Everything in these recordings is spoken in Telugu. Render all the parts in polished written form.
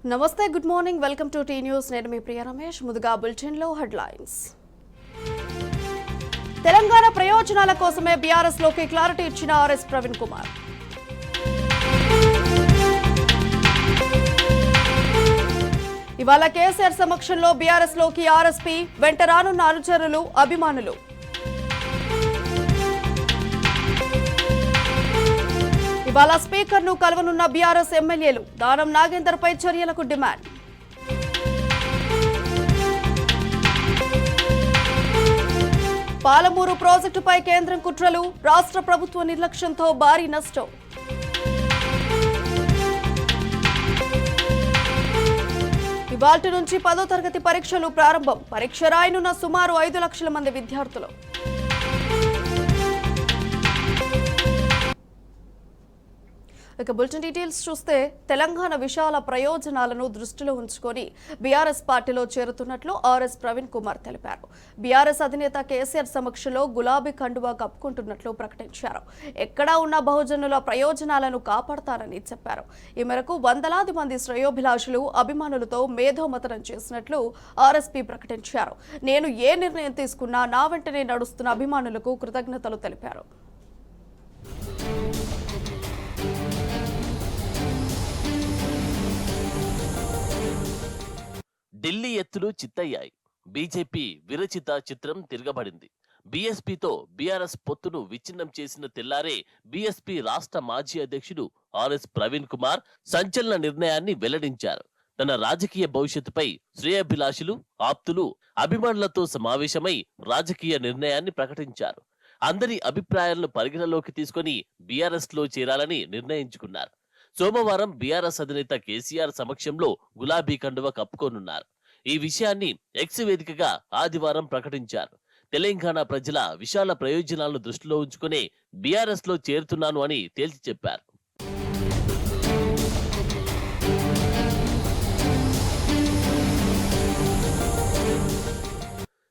నమస్తే, good morning. Welcome to T News. నేను మీ ప్రియ రమేష్. ముందుగా బులెటిన్ లో హెడ్లైన్స్. తెలంగాణ ప్రయోజనాల కోసమే బీఆర్ఎస్ లోకి క్లారిటీ ఇచ్చిన ఆర్ఎస్ ప్రవీణ్ కుమార్. ఇవాళ కేసీఆర్ సమక్షంలో బీఆర్ఎస్ లోకి ఆర్ఎస్పీ, వెంట రానున్న అనుచరులు, అభిమానులు. ఇవాళ స్పీకర్ ను కలవనున్న బీఆర్ఎస్ ఎమ్మెల్యేలు. దానం నాగేందర్ పై చర్యలకు డిమాండ్. పాలమూరు ప్రాజెక్టుపై కేంద్రం కుట్రలు, రాష్ట్ర ప్రభుత్వ నిర్లక్ష్యంతో భారీ నష్టం. ఇవాల్టి నుంచి 10వ తరగతి పరీక్షలు ప్రారంభం. పరీక్ష రాయనున్న సుమారు 5 లక్షల మంది విద్యార్థులు. ఇక బులెటిన్ డీటెయిల్స్ చూస్తే, తెలంగాణ విశాల ప్రయోజనాలను దృష్టిలో ఉంచుకొని బీఆర్ఎస్ పార్టీలో చేరుతున్నట్లు ఆర్ఎస్ ప్రవీణ్ కుమార్ తెలిపారు. బీఆర్ఎస్ అధినేత కేసీఆర్ సమక్షంలో గులాబీ కండువా కప్పుకుంటున్నట్లు ప్రకటించారు. ఎక్కడా ఉన్న బహుజనుల ప్రయోజనాలను కాపాడతారని చెప్పారు. ఈ మేరకు వందలాది మంది శ్రేయోభిలాషులు, అభిమానులతో మేధోమథనం చేసినట్లు ఆర్ఎస్పీ ప్రకటించారు. నేను ఏ నిర్ణయం తీసుకున్నా నా వెంటనే నడుస్తున్న అభిమానులకు కృతజ్ఞతలు తెలిపారు. ఢిల్లీ ఎత్తులు చిత్తయ్యాయి. బీజేపీ విరచిత చిత్రం తిరగబడింది. బీఎస్పీతో బీఆర్ఎస్ పొత్తును విచ్ఛిన్నం చేసిన తెల్లారే బీఎస్పీ రాష్ట్ర మాజీ అధ్యక్షుడు ఆర్ఎస్ ప్రవీణ్ కుమార్ సంచలన నిర్ణయాన్ని వెల్లడించారు. తన రాజకీయ భవిష్యత్తుపై శ్రేయోభిలాషులు, ఆప్తులు, అభిమానులతో సమావేశమై రాజకీయ నిర్ణయాన్ని ప్రకటించారు. అందరి అభిప్రాయాలను పరిగణలోకి తీసుకుని బీఆర్ఎస్ లో చేరాలని నిర్ణయించుకున్నారు. సోమవారం బీఆర్ఎస్ అధినేత కేసీఆర్ సమక్షంలో గులాబీ కండువ కప్పుకోనున్నారు. ఈ విషయాన్ని ఎక్స్ వేదికగా ఆదివారం ప్రకటించారు. తెలంగాణ ప్రజల విశాల ప్రయోజనాలను దృష్టిలో ఉంచుకునే బీఆర్ఎస్ లో చేరుతున్నాను అని తేల్చి చెప్పారు.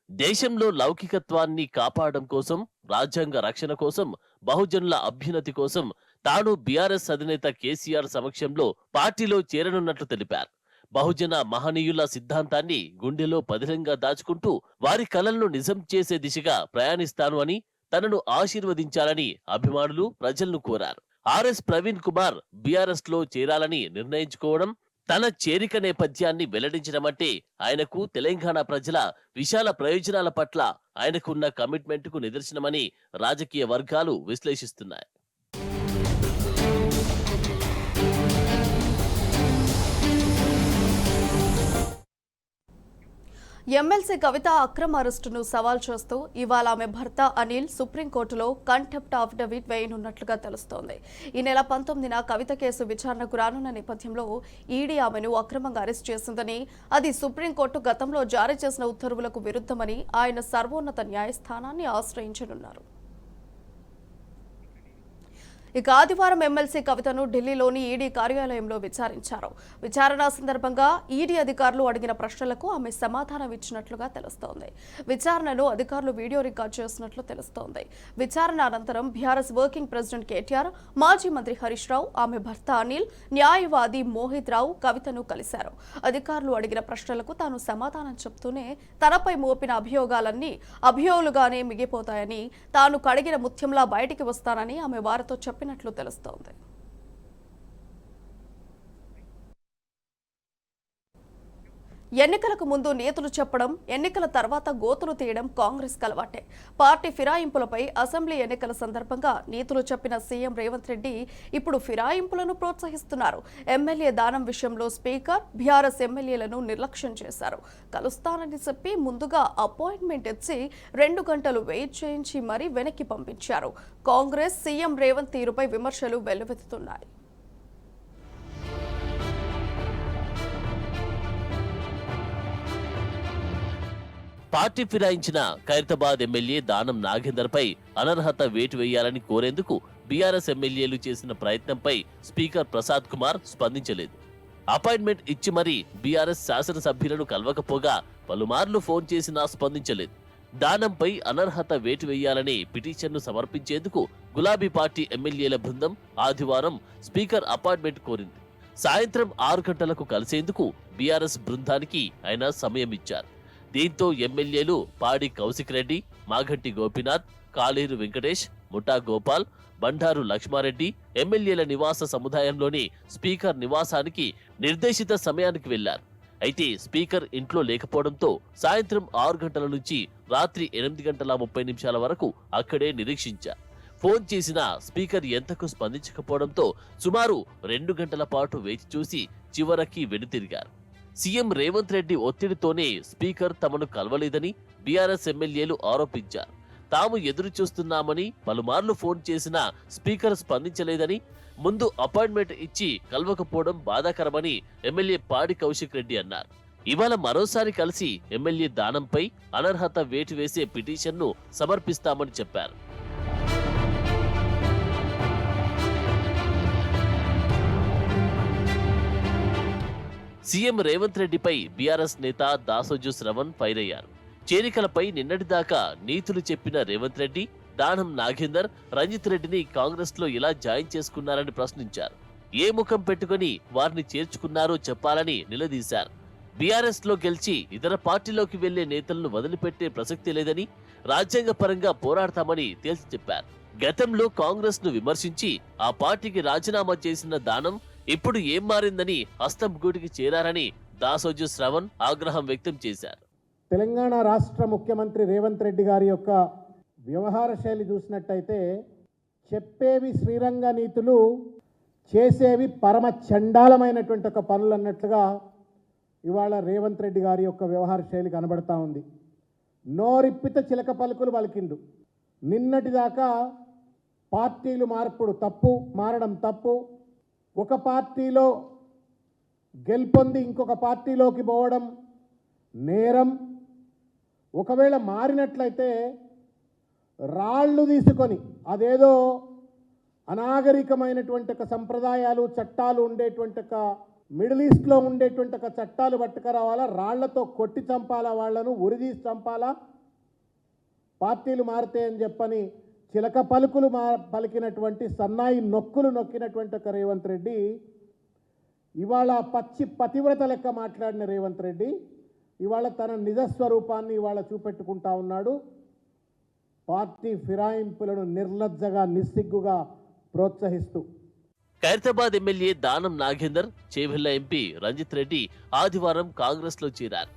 దేశంలో లౌకికత్వాన్ని కాపాడడం కోసం, రాజ్యాంగ రక్షణ కోసం, బహుజనుల అభ్యున్నతి కోసం తాను బీఆర్ఎస్ అధినేత కేసీఆర్ సమక్షంలో పార్టీలో చేరనున్నట్లు తెలిపారు. బహుజన మహనీయుల సిద్ధాంతాన్ని గుండెలో పదిలంగా దాచుకుంటూ వారి కలలను నిజం చేసే దిశగా ప్రయాణిస్తాను అని, తనను ఆశీర్వదించాలని అభిమానులు, ప్రజలను కోరారు. ఆర్ఎస్ ప్రవీణ్ కుమార్ బీఆర్ఎస్ లో చేరాలని నిర్ణయించుకోవడం, తన చేరిక నేపథ్యాన్ని వెల్లడించడమంటే ఆయనకు తెలంగాణ ప్రజల విశాల ప్రయోజనాల పట్ల ఆయనకున్న కమిట్మెంట్కు నిదర్శనమని రాజకీయ వర్గాలు విశ్లేషిస్తున్నాయి. ఎమ్మెల్సీ కవిత అక్రమ అరెస్టును సవాల్ చేస్తూ ఇవాళ ఆమె భర్త అనిల్ సుప్రీంకోర్టులో కంటెంప్ట్ అఫిడవిట్ వేయనున్నట్లుగా తెలుస్తోంది. ఈ నెల 19న కవిత కేసు విచారణకు రానున్న నేపథ్యంలో ఈడీ ఆమెను అక్రమంగా అరెస్ట్ చేసిందని, అది సుప్రీంకోర్టు గతంలో జారీ చేసిన ఉత్తర్వులకు విరుద్ధమని ఆయన సర్వోన్నత న్యాయస్థానాన్ని ఆశ్రయించనున్నారు. ఇక ఆదివారం ఎమ్మెల్సీ కవితను ఢిల్లీలోని ఈడీ కార్యాలయంలో విచారించారు. విచారణ సందర్భంగా ఈడీ అధికారులు అడిగిన ప్రశ్నలకు ఆమె సమాధానం ఇచ్చినట్లుగా తెలుస్తోంది. విచారణను అధికారులు వీడియో రికార్డు చేసినట్లు తెలుస్తోంది. విచారణ అనంతరం బీఆర్ఎస్ వర్కింగ్ ప్రెసిడెంట్ కేటీఆర్, మాజీ మంత్రి హరీష్ రావు, ఆమె భర్త అనిల్, న్యాయవాది మోహిత్ రావు కవితను కలిశారు. అధికారులు అడిగిన ప్రశ్నలకు తాను సమాధానం చెప్తూనే తనపై మోపిన అభియోగాలన్నీ అభియోగాలుగానే మిగిపోతాయని, తాను కడిగిన ముత్యంలా బయటికి వస్తానని ఆమె వారితో చెప్పినట్లు తెలుస్తోంది. ఎన్నికలకు ముందు నీతులు చెప్పడం, ఎన్నికల తర్వాత గోతులు తీయడం కాంగ్రెస్ అలవాటే. పార్టీ ఫిరాయింపులపై అసెంబ్లీ ఎన్నికల సందర్భంగా నీతులు చెప్పిన సీఎం రేవంత్ రెడ్డి ఇప్పుడు ఫిరాయింపులను ప్రోత్సహిస్తున్నారు. ఎమ్మెల్యే దానం విషయంలో స్పీకర్ బీఆర్ఎస్ ఎమ్మెల్యేలను నిర్లక్ష్యం చేశారు. కలుస్తానని చెప్పి ముందుగా అపాయింట్మెంట్ ఇచ్చి 2 గంటలు వెయిట్ చేయించి మరీ వెనక్కి పంపించారు. కాంగ్రెస్ సీఎం రేవంత్ తీరుపై విమర్శలు వెల్లువెత్తుతున్నాయి. పార్టీ ఫిరాయించిన ఖైరతాబాద్ ఎమ్మెల్యే దానం నాగేందర్ పై అనర్హత వేటు వేయాలని కోరేందుకు బీఆర్ఎస్ ఎమ్మెల్యేలు చేసిన ప్రయత్నంపై స్పీకర్ ప్రసాద్ కుమార్ స్పందించలేదు. అపాయింట్మెంట్ ఇచ్చి మరీ బీఆర్ఎస్ శాసనసభ్యులను కలవకపోగా పలుమార్లు ఫోన్ చేసినా స్పందించలేదు. దానంపై అనర్హత వేటు వేయాలనే పిటిషన్ను సమర్పించేందుకు గులాబీ పార్టీ ఎమ్మెల్యేల బృందం ఆదివారం స్పీకర్ అపాయింట్మెంట్ కోరింది. సాయంత్రం 6 గంటలకు కలిసేందుకు బీఆర్ఎస్ బృందానికి ఆయన సమయం ఇచ్చారు. దీంతో ఎమ్మెల్యేలు పాడి కౌశిక్ రెడ్డి, మాగంటి గోపీనాథ్, కాళేరు వెంకటేష్, ముఠా గోపాల్, బండారు లక్ష్మారెడ్డి ఎమ్మెల్యేల నివాస సముదాయంలోని స్పీకర్ నివాసానికి నిర్దేశిత సమయానికి వెళ్లారు. అయితే స్పీకర్ ఇంట్లో లేకపోవడంతో సాయంత్రం 6 గంటల నుంచి రాత్రి 8:30 వరకు అక్కడే నిరీక్షించారు. ఫోన్ చేసిన స్పీకర్ ఎంతకు స్పందించకపోవడంతో సుమారు 2 గంటల పాటు వేచి చూసి చివరికి వెనుతిరిగారు. సీఎం రేవంత్ రెడ్డి ఒత్తిడితోనే స్పీకర్ తమను కలవలేదని బీఆర్ఎస్ ఎమ్మెల్యేలు ఆరోపించారు. తాము ఎదురు చూస్తున్నామని పలుమార్లు ఫోన్ చేసినా స్పీకర్ స్పందించలేదని, ముందు అపాయింట్మెంట్ ఇచ్చి కలవకపోవడం బాధాకరమని ఎమ్మెల్యే పాడి కౌశిక్ రెడ్డి అన్నారు. ఇవాళ మరోసారి కలిసి ఎమ్మెల్యే దానంపై అనర్హత వేటు వేసే పిటిషన్ను సమర్పిస్తామని చెప్పారు. సీఎం రేవంత్ రెడ్డిపై బీఆర్ఎస్ నేత దాసోజు శ్రవణ్ ఫైర్ అయ్యారు. చేరికలపై నిన్నటిదాకా నీతులు చెప్పిన రేవంత్ రెడ్డి, దానం నాగేందర్, రంజిత్ రెడ్డిని కాంగ్రెస్ లో ఎలా జాయిన్ చేసుకున్నారని ప్రశ్నించారు. ఏ ముఖం పెట్టుకుని వారిని చేర్చుకున్నారో చెప్పాలని నిలదీశారు. బీఆర్ఎస్ లో గెలిచి ఇతర పార్టీలోకి వెళ్లే నేతలను వదిలిపెట్టే ప్రసక్తి లేదని, రాజ్యాంగపరంగా పోరాడతామని తేల్చి చెప్పారు. గతంలో కాంగ్రెస్ ను విమర్శించి ఆ పార్టీకి రాజీనామా చేసిన దానం ఇప్పుడు ఏం మారిందని హస్తం గూటికి చేరారని దాసోజు శ్రవణ్ ఆగ్రహం వ్యక్తం చేశారు. తెలంగాణ రాష్ట్ర ముఖ్యమంత్రి రేవంత్ రెడ్డి గారి యొక్క వ్యవహార శైలి చూసినట్టయితే చెప్పేవి శ్రీరంగ నీతులు, చేసేవి పరమ చండాలమైనటువంటి ఒక పనులు అన్నట్లుగా ఇవాళ రేవంత్ రెడ్డి గారి యొక్క వ్యవహార శైలి కనబడతా ఉంది. నోరిప్పిత చిలక పలుకులు పలికిండు. నిన్నటిదాకా పార్టీలు మారడం తప్పు, ఒక పార్టీలో గెలుపొంది ఇంకొక పార్టీలోకి పోవడం నేరం, ఒకవేళ మారినట్లయితే రాళ్ళు తీసుకొని అదేదో అనాగరికమైనటువంటి ఒక సంప్రదాయాలు చట్టాలు ఉండేటువంటి ఒక మిడిల్ ఈస్ట్లో ఉండేటువంటి ఒక చట్టాలు పట్టుకురావాలా, రాళ్లతో కొట్టి చంపాలా, వాళ్లను ఉరిదీసి చంపాలా, పార్టీలు మారితే చెప్పని చిలక పలుకులు పలికినటువంటి సన్నాయి నొక్కులు నొక్కినటువంటి ఒక రేవంత్ రెడ్డి ఇవాళ పచ్చి పతివ్రత లెక్క మాట్లాడిన రేవంత్ రెడ్డి ఇవాళ తన నిజస్వరూపాన్ని ఇవాళ చూపెట్టుకుంటా ఉన్నాడు. పార్టీ ఫిరాయింపులను నిర్లజ్జగా నిస్సిగ్గుగా ప్రోత్సహిస్తూ. ఖైరతాబాద్ ఎమ్మెల్యే దానం నాగేందర్, చేవెళ్ల ఎంపీ రంజిత్ రెడ్డి ఆదివారం కాంగ్రెస్ లో చేరారు.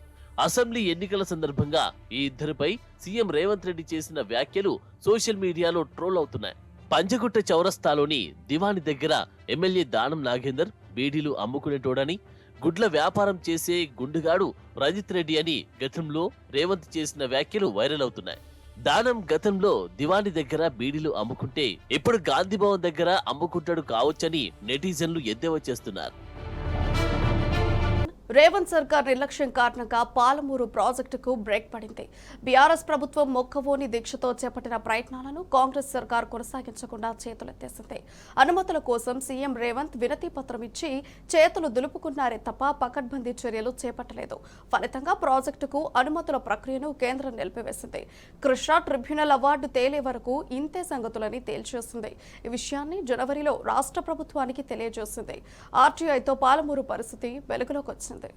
అసెంబ్లీ ఎన్నికల సందర్భంగా ఈ ఇద్దరిపై సీఎం రేవంత్ రెడ్డి చేసిన వ్యాఖ్యలు సోషల్ మీడియాలో ట్రోల్ అవుతున్నాయి. పంజగుట్ట చౌరస్తాలోని దివాని దగ్గర ఎమ్మెల్యే దానం నాగేందర్ బీడీలు అమ్ముకునేటోడని, గుడ్ల వ్యాపారం చేసే గుండుగాడు రంజిత్ రెడ్డి అని గతంలో రేవంత్ చేసిన వ్యాఖ్యలు వైరల్ అవుతున్నాయి. దానం గతంలో దివాని దగ్గర బీడీలు అమ్ముకుంటే ఇప్పుడు గాంధీభవన్ దగ్గర అమ్ముకుంటాడు కావచ్చని నెటిజన్లు ఎద్దేవా చేస్తున్నారు. రేవంత్ సర్కార్ నిర్లక్ష్యం కారణంగా పాలమూరు ప్రాజెక్టుకు బ్రేక్ పడింది. బీఆర్ఎస్ ప్రభుత్వం మొక్కవోని దీక్షతో చేపట్టిన ప్రయత్నాలను కాంగ్రెస్ సర్కార్ కొనసాగించకుండా చేతులెత్తేసింది. అనుమతుల కోసం సీఎం రేవంత్ వినతి పత్రం ఇచ్చి చేతులు దులుపుకున్నారే తప్ప పకడ్బందీ చర్యలు చేపట్టలేదు. ఫలితంగా ప్రాజెక్టుకు అనుమతుల ప్రక్రియను కేంద్రం నిలిపివేసింది. కృష్ణా ట్రిబ్యునల్ అవార్డు తేలే వరకు ఇంతే సంగతులని తేల్చేసింది. ఈ విషయాన్ని జనవరిలో రాష్ట్ర ప్రభుత్వానికి తెలియజేసింది. ఆర్టీఐతో పాలమూరు పరిస్థితి వెలుగులోకి వచ్చింది. తెలంగాణ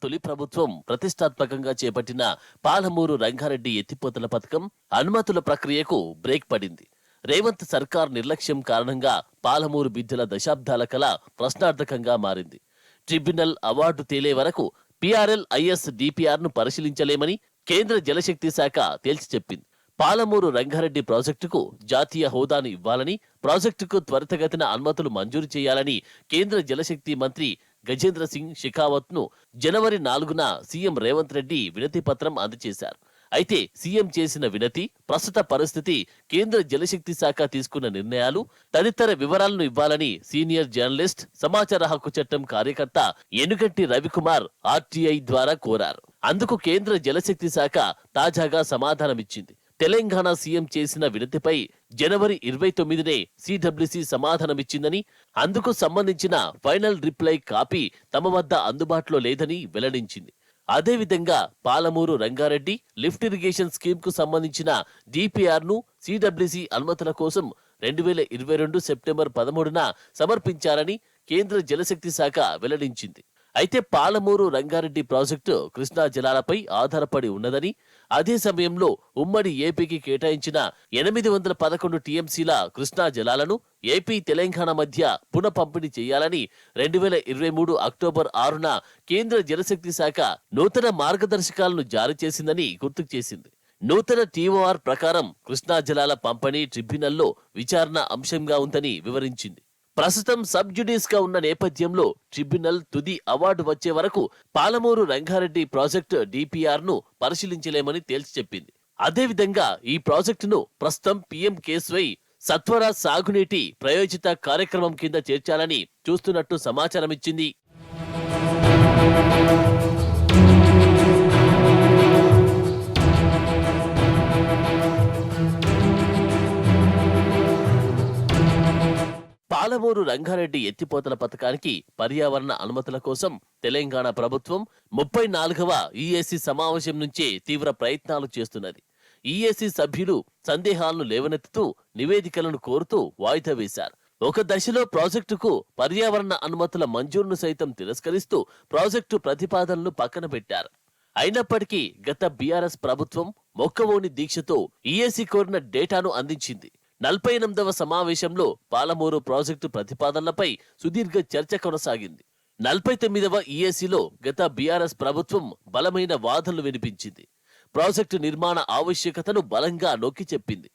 తొలి ప్రభుత్వం ప్రతిష్టాత్మకంగా చేపట్టిన పాలమూరు రంగారెడ్డి ఎత్తిపోతల పథకం అనుమతుల ప్రక్రియకు బ్రేక్ పడింది. రేవంత్ సర్కార్ నిర్లక్ష్యం కారణంగా పాలమూరు బిడ్డల దశాబ్దాల కళ ప్రశ్నార్థకంగా మారింది. ట్రిబ్యునల్ అవార్డు తేలే వరకు PRL IS DPR ను పరిశీలించలేమని కేంద్ర జలశక్తి శాఖ తేల్చి చెప్పింది. పాలమూరు రంగారెడ్డి ప్రాజెక్టుకు జాతీయ హోదాను ఇవ్వాలని, ప్రాజెక్టుకు త్వరితగతిన అనుమతులు మంజూరు చేయాలని కేంద్ర జలశక్తి మంత్రి గజేంద్ర సింగ్ షెకావత్ ను జనవరి 4న సీఎం రేవంత్ రెడ్డి వినతి పత్రం అందజేశారు. అయితే సీఎం చేసిన వినతి, ప్రస్తుత పరిస్థితి, కేంద్ర జలశక్తి శాఖ తీసుకున్న నిర్ణయాలు తదితర వివరాలను ఇవ్వాలని సీనియర్ జర్నలిస్ట్, సమాచార హక్కు చట్టం కార్యకర్త ఎనుగంటి రవికుమార్ RTI ద్వారా కోరారు. అందుకు కేంద్ర జలశక్తి శాఖ తాజాగా సమాధానమిచ్చింది. తెలంగాణ సీఎం చేసిన వినతిపై జనవరి 29నే సిడబ్ల్యూసీ సమాధానమిచ్చిందని, అందుకు సంబంధించిన ఫైనల్ రిప్లై కాపీ తమ వద్ద అందుబాటులో లేదని వెల్లడించింది. అదేవిధంగా Palamuru Rangareddy lift irrigation scheme కు సంబంధించిన డిపిఆర్ ను సిడబ్ల్యూసీ అనుమతుల కోసం 2022 సెప్టెంబర్ 13న సమర్పించారని కేంద్ర జలశక్తి శాఖ వెల్లడించింది. అయితే పాలమూరు రంగారెడ్డి ప్రాజెక్టు కృష్ణా జలాలపై ఆధారపడి ఉన్నదని, అదే సమయంలో ఉమ్మడి ఏపీకి కేటాయించిన 811 టీఎంసీల కృష్ణా జలాలను ఏపీ తెలంగాణ మధ్య పునః పంపిణీ చేయాలని 2023 అక్టోబర్ 6న కేంద్ర జలశక్తి శాఖ నూతన మార్గదర్శకాలను జారీ చేసిందని గుర్తుకు చేసింది. నూతన టీఓఆర్ ప్రకారం కృష్ణా జలాల పంపిణీ ట్రిబ్యునల్లో విచారణ అంశంగా ఉందని వివరించింది. ప్రస్తుతం సబ్ జ్యుడిస్ గా ఉన్న నేపథ్యంలో ట్రిబ్యునల్ తుది అవార్డు వచ్చే వరకు పాలమూరు రంగారెడ్డి ప్రాజెక్టు డిపిఆర్ ను పరిశీలించలేమని తేల్చి చెప్పింది. అదేవిధంగా ఈ ప్రాజెక్టును ప్రస్తుతం పీఎం కేసువై సత్వర సాగునీటి ప్రయోజిత కార్యక్రమం కింద చేర్చాలని చూస్తున్నట్టు సమాచారమిచ్చింది. పాలమూరు రంగారెడ్డి ఎత్తిపోతల పథకానికి పర్యావరణ అనుమతుల కోసం తెలంగాణ ప్రభుత్వం 34వ ఈఏసీ సమావేశం నుంచే తీవ్ర ప్రయత్నాలు చేస్తున్నది. ఈఏసీ సభ్యులు సందేహాలను లేవనెత్తుతూ నివేదికలను కోరుతూ వాయిదా వేశారు. ఒక దశలో ప్రాజెక్టుకు పర్యావరణ అనుమతుల మంజూరును సైతం తిరస్కరిస్తూ ప్రాజెక్టు ప్రతిపాదనలు పక్కన పెట్టారు. అయినప్పటికీ గత బీఆర్ఎస్ ప్రభుత్వం మొక్కవోని దీక్షతో ఈఏసీ కోరిన డేటాను అందించింది. 48వ సమావేశంలో పాలమూరు ప్రాజెక్టు ప్రతిపాదనలపై సుదీర్ఘ చర్చ కొనసాగింది. 49వ ఈఏసీలో గత బీఆర్ఎస్ ప్రభుత్వం బలమైన వాదనలు వినిపించింది. ప్రాజెక్టు నిర్మాణ ఆవశ్యకతను బలంగా నొక్కి చెప్పింది.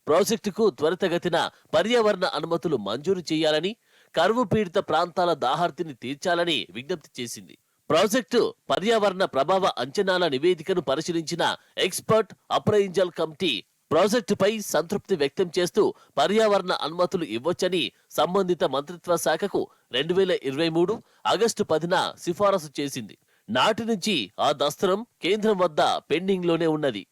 ప్రాజెక్టుకు త్వరితగతిన పర్యావరణ అనుమతులు మంజూరు చేయాలని, కరువు పీడిత ప్రాంతాల దాహార్తిని తీర్చాలని విజ్ఞప్తి చేసింది. ప్రాజెక్టు పర్యావరణ ప్రభావ అంచనాల నివేదికను పరిశీలించిన ఎక్స్పర్ట్ అప్రైజల్ కమిటీ ప్రాజెక్టుపై సంతృప్తి వ్యక్తం చేస్తూ పర్యావరణ అనుమతులు ఇవ్వొచ్చని సంబంధిత మంత్రిత్వ శాఖకు 2023 ఆగస్టు 10న సిఫారసు చేసింది. నాటి నుంచి ఆ దస్త్రం కేంద్రం వద్ద పెండింగ్ లోనే ఉన్నది.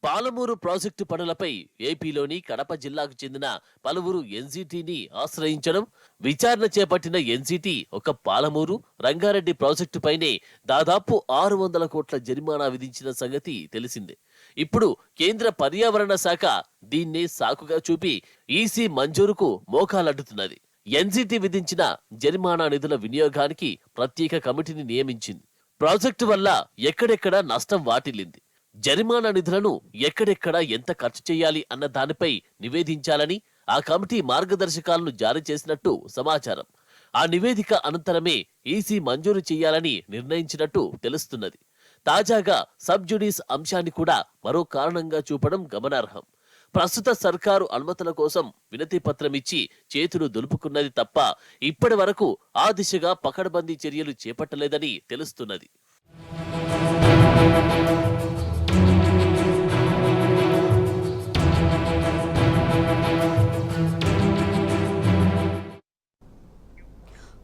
పాలమూరు ప్రాజెక్టు పనులపై ఏపీలోని కడప జిల్లాకు చెందిన పలువురు ఎన్జీటీని ఆశ్రయించడం, విచారణ చేపట్టిన ఎన్జీటీ ఒక పాలమూరు రంగారెడ్డి ప్రాజెక్టుపైనే దాదాపు 600 కోట్ల జరిమానా విధించిన సంగతి తెలిసిందే. ఇప్పుడు కేంద్ర పర్యావరణ శాఖ దీన్నే సాకుగా చూపి ఈసీ మంజూరుకు మోకాలడ్డుతున్నది. ఎన్జీటీ విధించిన జరిమానా నిధుల వినియోగానికి ప్రత్యేక కమిటీని నియమించింది. ప్రాజెక్టు వల్ల ఎక్కడెక్కడ నష్టం వాటిల్లింది, జరిమానా నిధులను ఎక్కడెక్కడ ఎంత ఖర్చు చేయాలి అన్న దానిపై నివేదించాలని ఆ కమిటీ మార్గదర్శకాలను జారీ చేసినట్టు సమాచారం. ఆ నివేదిక అనంతరమే ఈసీ మంజూరు చేయాలని నిర్ణయించినట్టు తెలుస్తున్నది. తాజాగా సబ్ జ్యుడిస్ అంశాన్ని కూడా మరో కారణంగా చూపడం గమనార్హం. ప్రస్తుత సర్కారు అనుమతుల కోసం వినతి పత్రం ఇచ్చి చేతులు దులుపుకున్నది తప్ప ఇప్పటి వరకు ఆ దిశగా పకడ్బందీ చర్యలు చేపట్టలేదని తెలుస్తున్నది.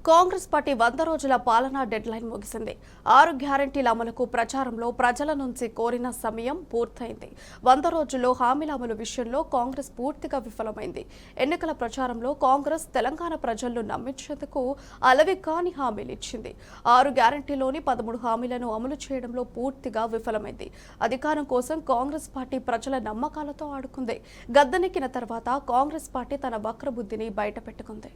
కాంగ్రెస్ పార్టీ 100 రోజుల పాలనా డెడ్లైన్ ముగిసింది. 6 గ్యారంటీల అమలుకు ప్రచారంలో ప్రజల నుంచి కోరిన సమయం పూర్తయింది. 100 రోజుల్లో హామీల అమలు విషయంలో కాంగ్రెస్ పూర్తిగా విఫలమైంది. ఎన్నికల ప్రచారంలో కాంగ్రెస్ తెలంగాణ ప్రజలను నమ్మించేందుకు అలవి కాని హామీలు ఇచ్చింది. 6 గ్యారంటీలోని 13 హామీలను అమలు చేయడంలో పూర్తిగా విఫలమైంది. అధికారం కోసం కాంగ్రెస్ పార్టీ ప్రజల నమ్మకాలతో ఆడుకుంది. గద్దెనెక్కిన తర్వాత కాంగ్రెస్ పార్టీ తన వక్రబుద్ధిని బయటపెట్టుకుంది.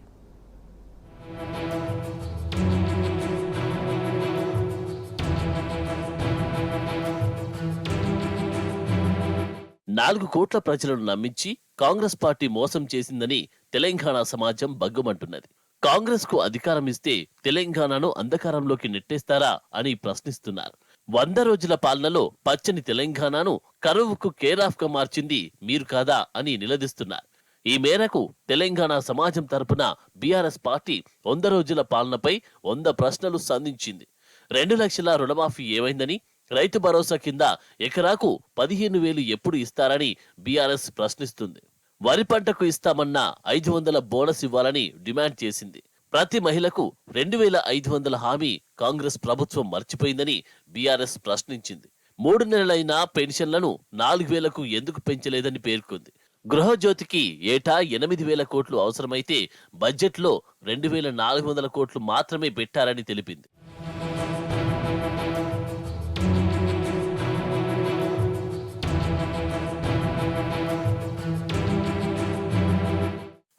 4 కోట్ల ప్రజలను నమ్మించి కాంగ్రెస్ పార్టీ మోసం చేసిందని తెలంగాణ సమాజం బగ్గుమంటున్నది. కాంగ్రెస్ కు అధికారం ఇస్తే తెలంగాణను అంధకారంలోకి నెట్టేస్తారా అని ప్రశ్నిస్తున్నారు. 100 రోజుల పాలనలో పచ్చని తెలంగాణను కరువుకు కేరాఫ్ గా మార్చింది మీరు కాదా అని నిలదీస్తున్నారు. ఈ మేరకు తెలంగాణ సమాజం తరపున బీఆర్ఎస్ పార్టీ 100 రోజుల పాలనపై 100 ప్రశ్నలు సంధించింది. 2 లక్షల రుణమాఫీ ఏమైందని, రైతు భరోసా కింద ఎకరాకు 15,000 ఎప్పుడు ఇస్తారని బీఆర్ఎస్ ప్రశ్నిస్తుంది. వరి పంటకు ఇస్తామన్న 500 బోనస్ ఇవ్వాలని డిమాండ్ చేసింది. ప్రతి మహిళకు 2500 హామీ కాంగ్రెస్ ప్రభుత్వం మర్చిపోయిందని బీఆర్ఎస్ ప్రశ్నించింది. 3 నెలలైన పెన్షన్లను 4000కు ఎందుకు పెంచలేదని పేర్కొంది. గృహజ్యోతికి ఏటా 8000 కోట్లు అవసరమైతే బడ్జెట్లో 2400 కోట్లు మాత్రమే పెట్టారని తెలిపింది.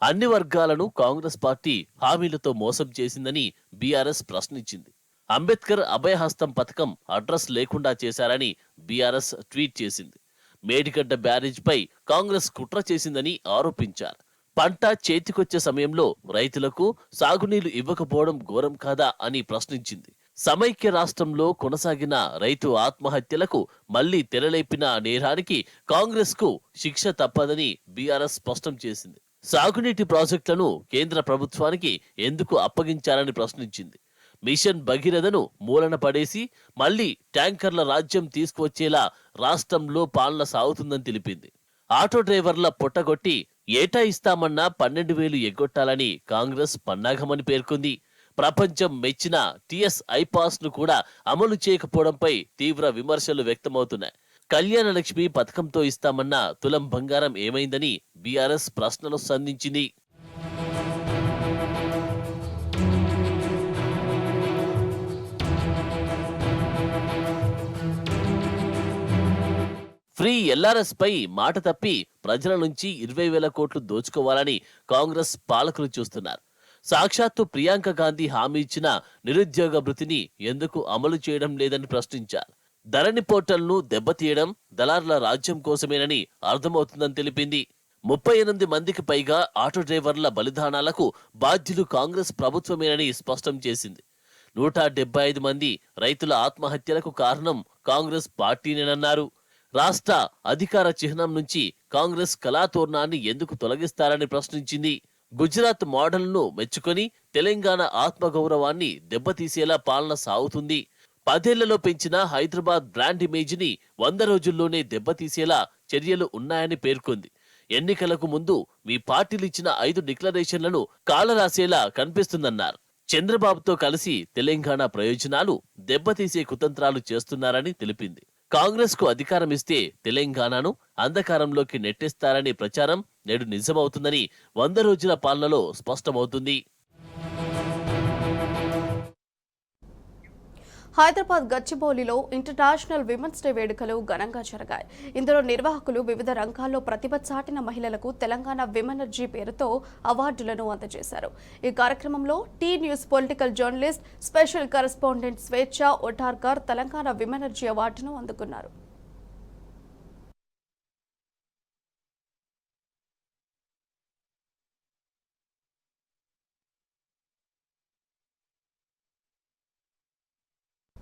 అన్ని వర్గాలను కాంగ్రెస్ పార్టీ హామీలతో మోసం చేసిందని బీఆర్ఎస్ ప్రశ్నించింది. అంబేద్కర్ అభయహస్తం పథకం అడ్రస్ లేకుండా చేశారని బీఆర్ఎస్ ట్వీట్ చేసింది. మేడిగడ్డ బ్యారేజ్పై కాంగ్రెస్ కుట్ర చేసిందని ఆరోపించారు. పంట చేతికొచ్చే సమయంలో రైతులకు సాగునీళ్లు ఇవ్వకపోవడం ఘోరం కాదా అని ప్రశ్నించింది. సమైక్య రాష్ట్రంలో కొనసాగిన రైతు ఆత్మహత్యలకు మళ్లీ తెరలేపిన నేరానికి కాంగ్రెస్ కు శిక్ష తప్పదని బీఆర్ఎస్ స్పష్టం చేసింది. సాగునీటి ప్రాజెక్టులను కేంద్ర ప్రభుత్వానికి ఎందుకు అప్పగించారని ప్రశ్నించింది. మిషన్ భగీరథను మూలన పడేసి మళ్లీ ట్యాంకర్ల రాజ్యం తీసుకువచ్చేలా రాష్ట్రంలో పాలన సాగుతుందని తెలిపింది. ఆటో డ్రైవర్ల పొట్టగొట్టి ఏటా ఇస్తామన్న 12,000 ఎగ్గొట్టాలని కాంగ్రెస్ పన్నాగమని పేర్కొంది. ప్రపంచం మెచ్చిన టీఎస్ ఐపాస్ ను కూడా అమలు చేయకపోవడంపై తీవ్ర విమర్శలు వ్యక్తమవుతున్నాయి. కళ్యాణ లక్ష్మి పథకంతో ఇస్తామన్న తులం బంగారం ఏమైందని బీఆర్ఎస్ ప్రశ్నలు సంధించింది. ఫ్రీ ఎల్ఆర్ఎస్ పై మాట తప్పి ప్రజల నుంచి 20,000 కోట్లు దోచుకోవాలని కాంగ్రెస్ పాలకులు చూస్తున్నారు. సాక్షాత్తు ప్రియాంక గాంధీ హామీ ఇచ్చిన నిరుద్యోగ భృతిని ఎందుకు అమలు చేయడం లేదని ప్రశ్నించారు. ధరణి పోర్టల్ను దెబ్బతీయడం దళారుల రాజ్యం కోసమేనని అర్థమవుతుందని తెలిపింది. 38 మందికి పైగా ఆటో డ్రైవర్ల బలిదానాలకు బాధ్యులు కాంగ్రెస్ ప్రభుత్వమేనని స్పష్టం చేసింది. 175 మంది రైతుల ఆత్మహత్యలకు కారణం కాంగ్రెస్ పార్టీనేనన్నారు. రాష్ట్ర అధికార చిహ్నం నుంచి కాంగ్రెస్ కళాతోరణాన్ని ఎందుకు తొలగిస్తారని ప్రశ్నించింది. గుజరాత్ మోడల్ను మెచ్చుకొని తెలంగాణ ఆత్మగౌరవాన్ని దెబ్బతీసేలా పాలన సాగుతుంది. 10 ఏళ్లలో పెంచిన హైదరాబాద్ బ్రాండ్ ఇమేజ్ ని 100 రోజుల్లోనే దెబ్బతీసేలా చర్యలు ఉన్నాయని పేర్కొంది. ఎన్నికలకు ముందు మీ పార్టీలు ఇచ్చిన 5 డిక్లరేషన్లను కాలరాసేలా కనిపిస్తుందన్నారు. చంద్రబాబుతో కలిసి తెలంగాణ ప్రయోజనాలు దెబ్బతీసే కుతంత్రాలు చేస్తున్నారని తెలిపింది. కాంగ్రెస్ కు అధికారం ఇస్తే తెలంగాణను అంధకారంలోకి నెట్టేస్తారనే ప్రచారం నేడు నిజమవుతుందని 100 రోజుల పాలనలో స్పష్టమవుతుంది. హైదరాబాద్ గచ్చిబౌలిలో ఇంటర్నేషనల్ విమెన్స్ డే వేడుకలు ఘనంగా జరిగాయి. ఇందులో నిర్వాహకులు వివిధ రంగాల్లో ప్రతిభ చాటిన మహిళలకు తెలంగాణ విమెనర్జీ పేరుతో అవార్డులను అందజేశారు. ఈ కార్యక్రమంలో T News political journalist, special correspondent Swetcha Votarkar Telangana విమెనర్జీ అవార్డును అందుకున్నారు.